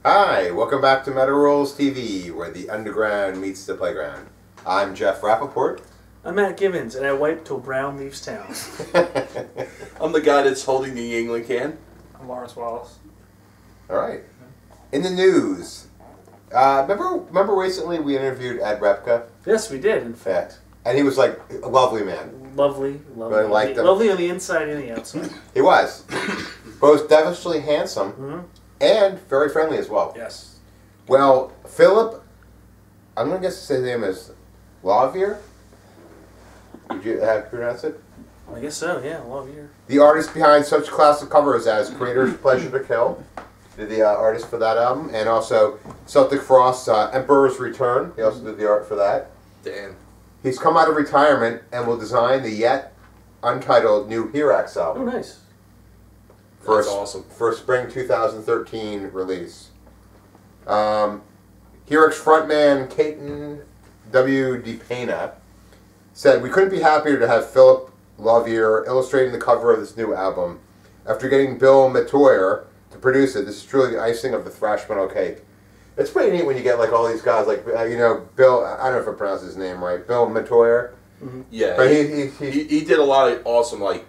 Hi, welcome back to Meta Rolls TV, where the underground meets the playground. I'm Jeff Rappaport. I'm Matt Gibbons, and I wipe till Brown leaves town. I'm the guy that's holding the England can. I'm Lawrence Wallace. All right. In the news, remember recently we interviewed Ed Repka? Yes, we did, in fact. And he was like a lovely man. Lovely. Really liked him. Lovely on the inside and the outside. He was. Both devilishly handsome and very friendly as well. Yes. Well, Philip, I'm going to guess his name is Lawvere? Would you have to pronounce it? I guess so, yeah. Lawvere. The artist behind such classic covers as Creator's Pleasure to Kill, the artist for that album, and also Celtic Frost's Emperor's Return. He also did the art for that. Damn. He's come out of retirement and will design the yet untitled new Hirax album. Oh, nice. That's awesome. For a spring 2013 release. Hirax frontman Katon Pena said, "We couldn't be happier to have Philip Lawvere illustrating the cover of this new album. After getting Bill Metoyer to produce it, this is truly the icing of the thrash metal cake." It's pretty neat when you get like all these guys, like Bill. I don't know if I pronounced his name right. Bill Metoyer. Yeah, but he did a lot of awesome like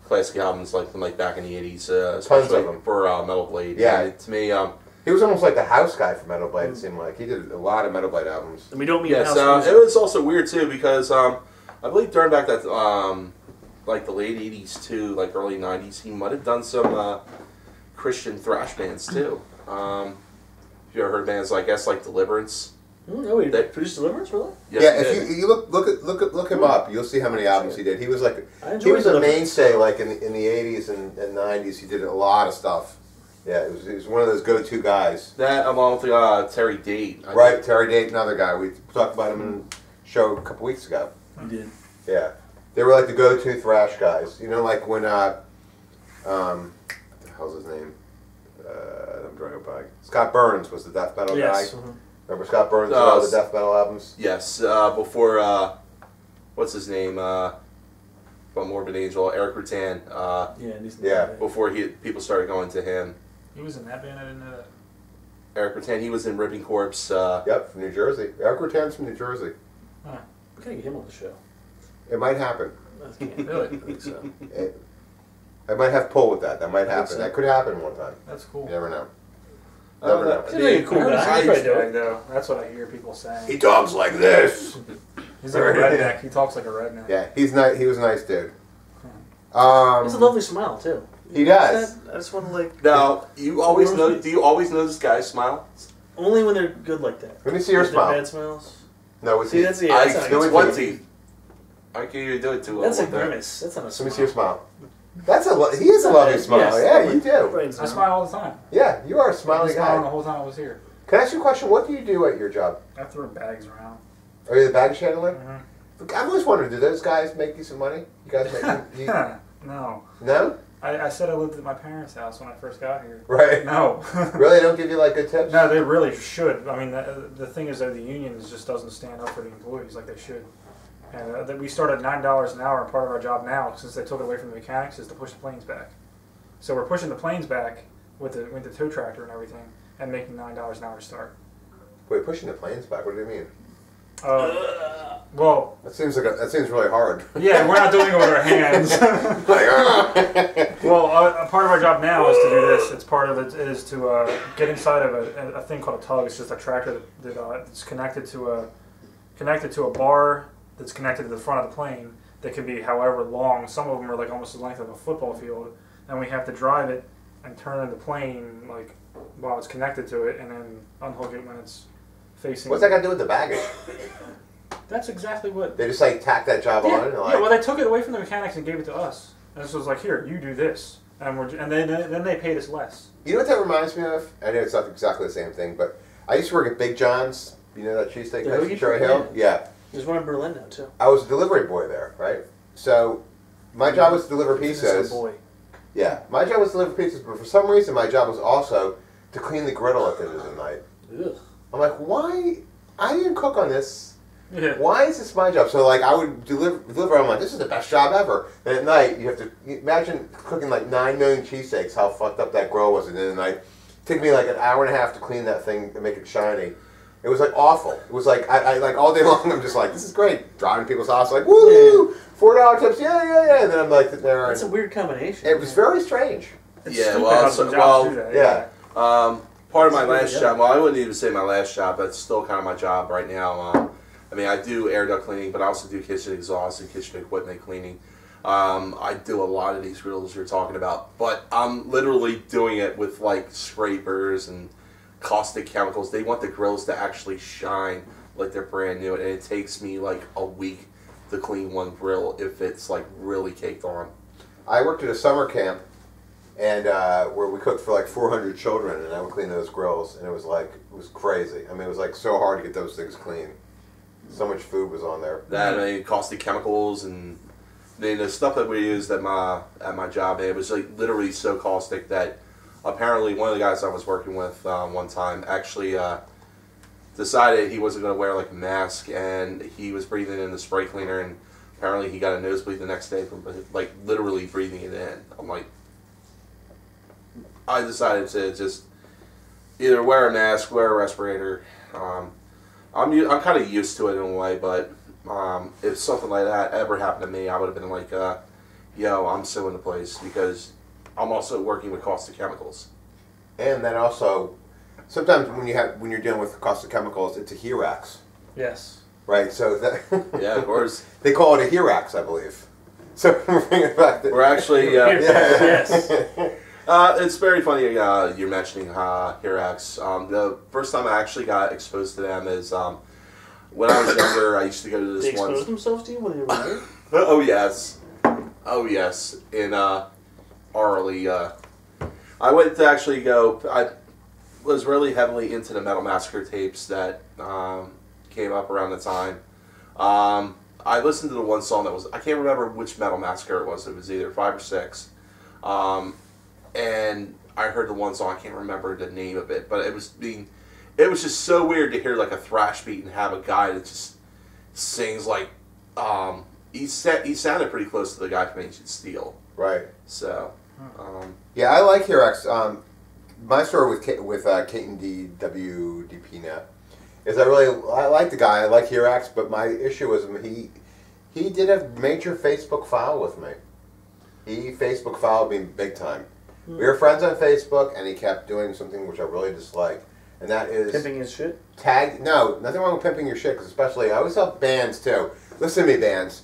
classic albums from back in the '80s, especially for Metal Blade. Yeah, and to me, he was almost like the house guy for Metal Blade. It seemed like he did a lot of Metal Blade albums. And we don't mean yes. house music. It was also weird too because I believe during back that like the late '80s to like early '90s, he might have done some Christian thrash bands too. If you ever heard bands like Deliverance. Oh, he produced Deliverance, really? Yes, yeah, if you look him up, you'll see how many albums he did. He was like he was a mainstay like in the '80s and '90s. He did a lot of stuff. Yeah, he was one of those go-to guys. That along with Terry Date. Right, Terry Date, another guy. We talked about him in the show a couple weeks ago. We did. Yeah, they were like the go-to thrash guys. You know, like when what the hell's his name? I'm drawing a blank. Scott Burns was the death metal guy. Remember Scott Burns did all the death metal albums? Yes, before, what's his name, from Morbid Angel, Eric Rutan, before people started going to him. He was in that band? I didn't know that. Eric Rutan, he was in Ripping Corpse. Yep, from New Jersey. Eric Rutan's from New Jersey. Huh. We gotta get him on the show. It might happen. Really? I think so. I might have pull with that. That might happen. That could happen one time. That's cool. You never know. Never know. He's a cool guy. Though. That's what I hear people saying. He talks like this. He's like a redneck. He talks like a redneck. Yeah, he's nice. He was a nice dude. He has a lovely smile too. He does. I just want to like. Now, you always know. Do you always notice guys smile? Only when they're good like that. Let me see your smile. Bad smiles. No, it's see that's the. It's one teeth. I can't even do it too well. That's a grimace. That's not a smile. Let me see your smile. He is a lovely smile. Yeah, you do. I smile all the time. Yeah, you are a smiley guy. The whole time I was here. Can I ask you a question? What do you do at your job? I throw bags around. Are you the baggage handler? I've always wondered, do those guys make you some money? You guys make No. No? I said I lived at my parents' house when I first got here. Right. No. Really? They don't give you like good tips? No, they really should. I mean, the thing is though, the union just doesn't stand up for the employees like they should. And we start at $9 an hour, and part of our job now, since they took it away from the mechanics, is to push the planes back. So we're pushing the planes back with the tow tractor and everything, and making $9 an hour to start. Wait, pushing the planes back? What do you mean? Well, that seems really hard. Yeah, we're not doing it with our hands. Well, part of our job now is to do this. It's part of it is to get inside of a thing called a tug. It's just a tractor that's connected to a bar that's connected to the front of the plane that can be however long. Some of them are like almost the length of a football field, and we have to drive it and turn the plane like while it's connected to it, and then unhook it when it's facing. What's that got to do with the baggage? That's exactly what they just like tack that job on. And, like, yeah, well, they took it away from the mechanics and gave it to us, and this was like, here, you do this, and then they paid us less. You know what that reminds me of? I know it's not exactly the same thing, but I used to work at Big John's. You know that cheesesteak place in Cherry Hill? Yeah. There's one in Berlin now, too. I was a delivery boy there, right? So, my job was to deliver pizzas. Yeah, my job was to deliver pizzas, but for some reason my job was also to clean the griddle at the end of the night. Ugh. I'm like, why? I didn't cook on this. Yeah. Why is this my job? So, like, I would deliver. I'm like, this is the best job ever. And at night, you have to imagine cooking like 9 million cheesesteaks. How fucked up that grill was. And then at night, took me like an hour and a half to clean that thing and make it shiny. It was like awful. It was like I like all day long. I'm just like, this is great. Driving to people's house, like woo, $4 tips, yeah. And then I'm like sitting there. That's a weird combination. It was very strange. It's Yeah, stupid well, how so- some well, jobs do that, Yeah. Part of my That's really last good. job, well, I wouldn't even say my last job, that's still kind of my job right now. I mean, I do air duct cleaning, but I also do kitchen exhaust and kitchen equipment cleaning. I do a lot of these grills you're talking about, but I'm literally doing it with like scrapers and caustic chemicals. They want the grills to actually shine like they're brand new, and it takes me like a week to clean one grill if it's like really caked on. I worked at a summer camp, and where we cooked for like 400 children, and I would clean those grills, and it was crazy. I mean, it was like so hard to get those things clean. So much food was on there. That, I mean, caustic chemicals and the stuff that we used at my job, it was like literally so caustic that apparently one of the guys I was working with one time actually decided he wasn't going to wear like a mask, and he was breathing in the spray cleaner, and apparently he got a nosebleed the next day from like literally breathing it in. I'm like, I decided to just either wear a mask, wear a respirator. I'm kind of used to it in a way, but if something like that ever happened to me, I would have been like, yo, I'm suing the place, because I'm also working with caustic chemicals. And then also, sometimes when you're dealing with caustic chemicals, it's a Hirax, Yes. right? So that Yeah, of course. they call it a Hirax, I believe. So we're bringing it back to We're actually, Yes. it's very funny you're mentioning Hirax. The first time I actually got exposed to them is when I was younger. I used to go to They this one. exposed themselves to you when you were married? Oh yes, in Arley. I went to actually go. I was really heavily into the Metal Massacre tapes that came up around the time. I listened to the one song that was, I can't remember which Metal Massacre it was. It was either 5 or 6. And I heard the one song, I can't remember the name of it, but it was just so weird to hear like a thrash beat and have a guy that just sings like, he sounded pretty close to the guy from Ancient Steel. right. So, Yeah, I like Hirax. My story with Katon DWDPnet is I like the guy. I like Hirax, but my issue was he did a major Facebook file with me. He Facebook followed me big time. We were friends on Facebook, and he kept doing something which I really dislike, and that is Pimping his shit? No, nothing wrong with pimping your shit, 'cause especially, I always tell bands too, listen to me bands,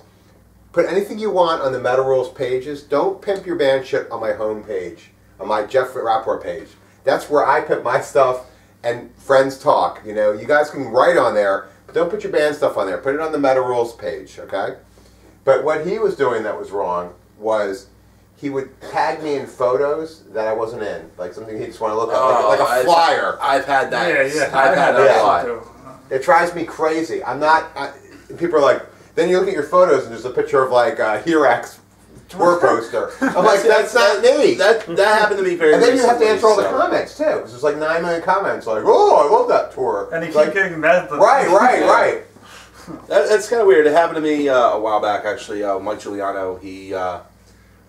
put anything you want on the Metal Rules pages. Don't pimp your band shit on my home page, on my Jeff Rapport page. That's where I pimp my stuff and friends talk. You know, you guys can write on there, but don't put your band stuff on there. Put it on the Metal Rules page, okay? But what he was doing that was wrong was he would tag me in photos that I wasn't in, like something he just want to look at, like a flyer. I've had that. Yeah. I've had that a lot. too. It drives me crazy. People are like, then you look at your photos and there's a picture of like a Hirax tour poster. I'm like, that's not me. That happened to me very. And then you have to recently, answer all the so. comments too. 'Cause there's like 9 million comments. Like, oh, I love that tour. And he keep like, getting mad. right. That's kind of weird. It happened to me a while back, actually. Mike Giuliano, he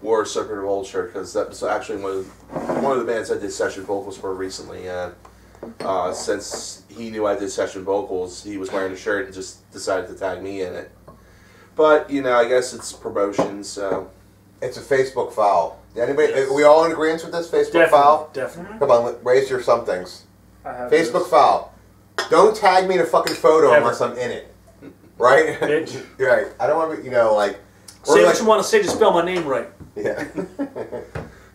wore a Serpent of Old shirt, because that was actually one of the bands I did session vocals for recently. And since he knew I did session vocals, he was wearing a shirt and just decided to tag me in it. But, you know, I guess it's promotion, so... It's a Facebook file. Anybody? Are we all in agreement with this Facebook file? Definitely. Come on, raise your somethings. I have Facebook this. file. Don't tag me in a fucking photo Ever. unless I'm in it. Right? Bitch. Right. I don't want to be, like... Say or what you want to say, just spell my name right. Yeah.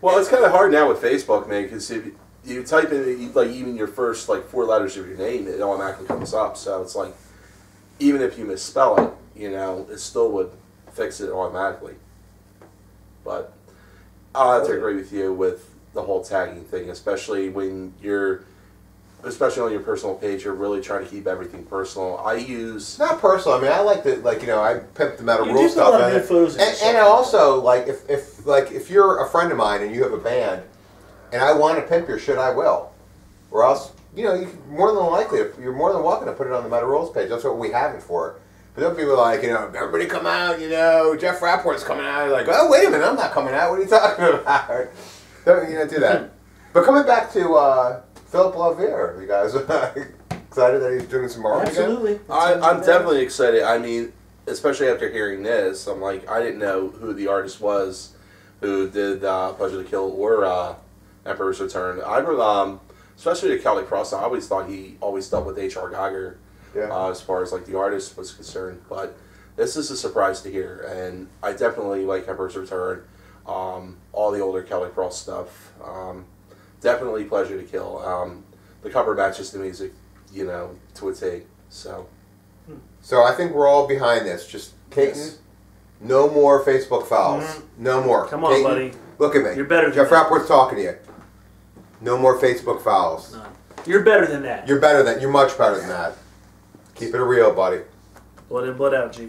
Well, it's kind of hard now with Facebook, man, because if you type in, like, even your first, like, 4 letters of your name, it automatically comes up. So it's like, even if you misspell it, you know, it still would fix it automatically. But I'll have to agree with you with the whole tagging thing, especially when especially on your personal page, you're really trying to keep everything personal. I use... It's not personal. I mean, I like to, I pimp the Metal You Rule do stuff. a lot of good photos of yourself. And I also, if you're a friend of mine and you have a band, and I want to pimp your shit, I will. Or else, you're more than likely, you're more than welcome to put it on the Metal Rules page. That's what we have it for. But don't be like, everybody come out, Jeff Rapport's coming out. You're like, oh, wait a minute, I'm not coming out. What are you talking about? Don't do that. But coming back to Philip Lawvere. You guys excited that he's doing some art again? Absolutely. I'm definitely excited. I mean, especially after hearing this, I'm like, I didn't know who the artist was who did Pleasure to Kill or Emperor's Return. Especially the Celtic Cross, I always thought he always dealt with H.R. Geiger as far as like the artist was concerned. But this is a surprise to hear, and I definitely like Emperor's Return, all the older Celtic Cross stuff. Definitely Pleasure to Kill. The cover matches the music, you know, to a T. So I think we're all behind this. Just Katon, no more Facebook fouls. No more. Come on, Katon, buddy. Look at me. You're better than Jeff that. Rapworth's talking to you. No more Facebook fouls. No. You're better than that. You're better than. You're much better than that. Keep it real, buddy. Blood in, blood out, G.